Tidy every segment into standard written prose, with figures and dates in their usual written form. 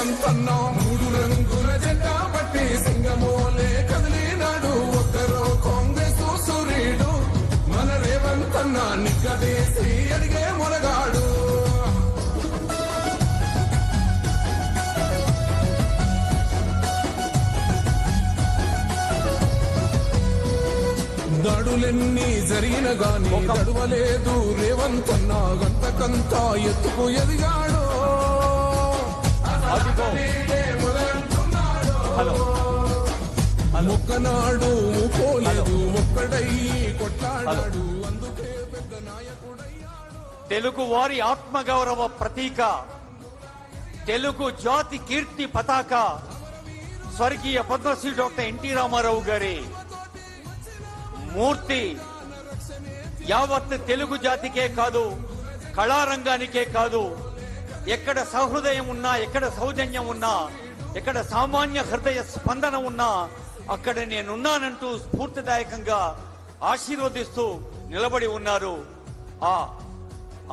రేవంతన్న మూడు రంగుల జెండా పట్టి సింగమోలే కదిలినాడు ఒక్కరో కాంగ్రెస్ సూర్యుడు మన రేవంతన్న నిగ్గదీసి అడిగే మొనగాడు దాడులెన్ని జరిగిన గాని తడవలేదు రేవంతన్న గంతకంతా ఎత్తుకు ఎదిగాడు మొక్కనాడు పోలేదు ఒక్కడయ్యి కొట్లాడాడు అందుకే పెద్ద నాయకుడయ్యాడు. తెలుగు వారి ఆత్మగౌరవ ప్రతీక, తెలుగు జాతి కీర్తి పతాక స్వర్గీయ పద్మశ్రీ డాక్టర్ ఎన్టీ రామారావు గారి మూర్తి యావత్ తెలుగు జాతికే కాదు, కళారంగానికే కాదు, ఎక్కడ సహృదయం ఉన్నా, ఎక్కడ సౌజన్యం ఉన్నా, ఎక్కడ సామాన్య హృదయ స్పందన ఉన్నా అక్కడ నేనున్నానంటూ స్ఫూర్తిదాయకంగా ఆశీర్వదిస్తూ నిలబడి ఉన్నారు. ఆ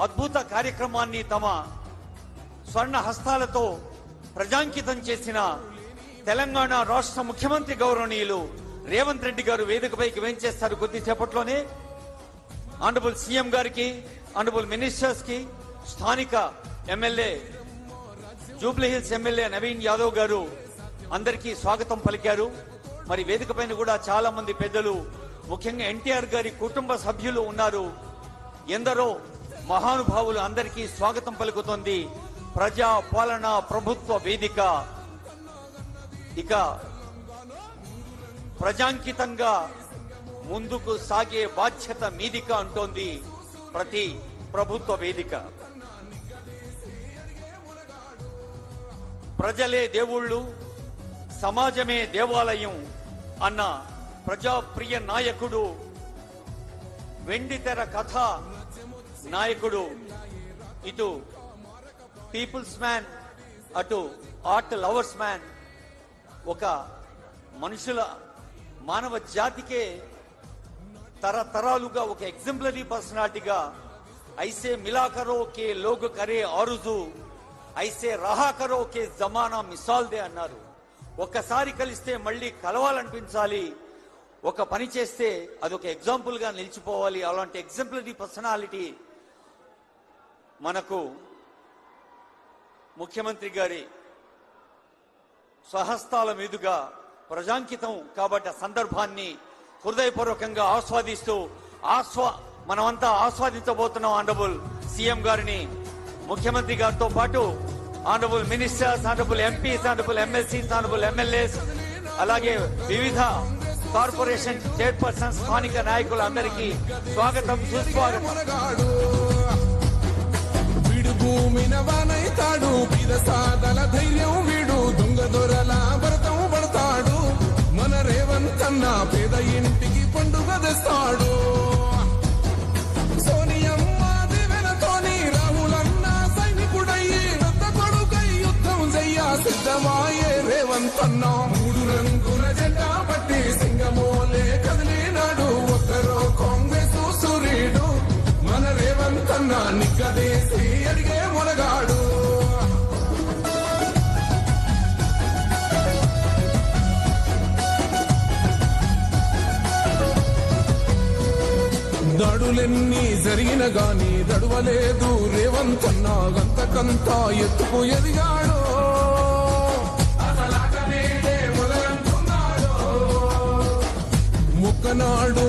అద్భుత కార్యక్రమాన్ని తమ స్వర్ణ హస్తాలతో ప్రజాంకితం చేసిన తెలంగాణ రాష్ట్ర ముఖ్యమంత్రి గౌరవనీయులు రేవంత్ రెడ్డి గారు వేదికపైకి వేంచేస్తారు కొద్దిసేపట్లోనే. ఆనరబుల్ సీఎం గారికి, ఆనరబుల్ మినిస్టర్స్ కి, స్థానిక MLA Jubilee hills MLA Naveen Yadav గారు అందరికీ స్వాగతం పలికారు. మరి వేదిక పైన కూడా చాలా మంది పెద్దలు, ముఖ్యంగా ఎన్టీఆర్ గారి కుటుంబ సభ్యులు ఉన్నారు. ఎందరో మహానుభావులు అందరికీ స్వాగతం పలుకుతోంది ప్రజా పాలన ప్రభుత్వ వేదిక. ఇక ప్రజాంకితంగా ముందుకు సాగే బాధ్యత మీదిక అంటోంది ప్రతి ప్రభుత్వ వేదిక. ప్రజలే దేవుళ్ళు, సమాజమే దేవాలయం అన్న ప్రజాప్రియ నాయకుడు, వెండితెర కథ నాయకుడు, ఇటు పీపుల్స్ మ్యాన్, అటు ఆర్ట్ లవర్స్ మ్యాన్, ఒక మనుషుల మానవ జాతికే తరతరాలుగా ఒక ఎగ్జాంపులరీ పర్సనాలిటీగా ఐసే మిలా కరో కే లోగ్ కరే ఆరుజు, ఐసే రహా కరో కే జమానా మిసాల్ దే అన్నారు. ఒక్కసారి కలిస్తే మళ్ళీ కలవాలనిపించాలి, ఒక పని చేస్తే అదొక ఎగ్జాంపుల్ గా నిలిచిపోవాలి. అలాంటి ఎగ్జాంపులరీ పర్సనాలిటీ మనకు ముఖ్యమంత్రి గారి స్వహస్తాల మీదుగా ప్రజాంకితం కాబట్టి సందర్భాన్ని హృదయపూర్వకంగా ఆస్వాదిస్తూ మనమంతా ఆస్వాదించబోతున్నాం. ఆనరబుల్ సీఎం గారిని, ముఖ్యమంత్రి గారితో పాటు honourable ministers, honourable MPs, honourable MLCs, honourable MLAs, అలాగే వివిధ కార్పొరేషన్ చైర్పర్సన్, స్థానిక నాయకులు అందరికీ స్వాగతం, సుస్వాగతం. భూమినవానైతాడు సాదల ధైర్యం వీడు, దొంగ దొరల భరతం పడతాడు, మన రేవంతన్న పేద ఇంటికి పండుగ తెస్తాడు. సోనియమ్మ దివెనతోని రాహులన్న సైనికుడయ్యి పెద్ద కొడుకై యుద్ధం చెయ్య సిద్ధమాయే రేవంతన్న మూడు రంగుల జెండా పట్టి సింగమోలే కదిలినాడు ఒక్కరో కాంగ్రెస్ సూర్యుడు మన రేవంతన్న నిగ్గదీసి అడిగే మొనగాడు. దాడులెన్ని జరిగిన గాని దడవలేదు రేవంతన్న గంతకంతా ఎత్తుకు ఎదిగాడు. ముక్కనాడు